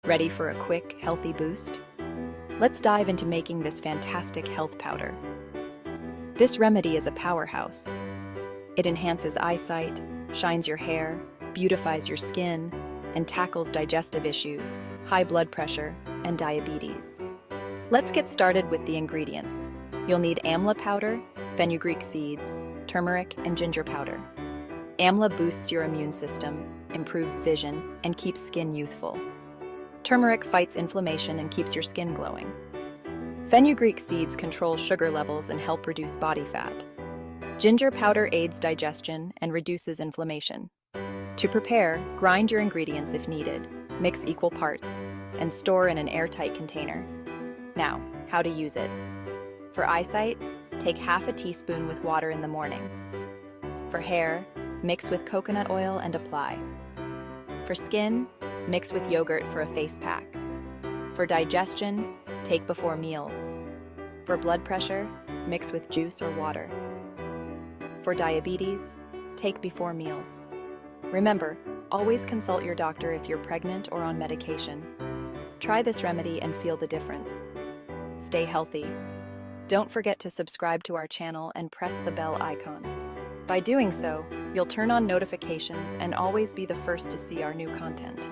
Ready for a quick, healthy boost? Let's dive into making this fantastic health powder. This remedy is a powerhouse. It enhances eyesight, shines your hair, beautifies your skin, and tackles digestive issues, high blood pressure, and diabetes. Let's get started with the ingredients. You'll need amla powder, fenugreek seeds, turmeric, and ginger powder. Amla boosts your immune system, improves vision, and keeps skin youthful. Turmeric fights inflammation and keeps your skin glowing. Fenugreek seeds control sugar levels and help reduce body fat. Ginger powder aids digestion and reduces inflammation. To prepare, grind your ingredients if needed, mix equal parts, and store in an airtight container. Now, how to use it. For eyesight, take half a teaspoon with water in the morning. For hair, mix with coconut oil and apply. For skin, mix with yogurt for a face pack. For digestion, take before meals. For blood pressure, mix with juice or water. For diabetes, take before meals. Remember, always consult your doctor if you're pregnant or on medication. Try this remedy and feel the difference. Stay healthy. Don't forget to subscribe to our channel and press the bell icon. By doing so, you'll turn on notifications and always be the first to see our new content.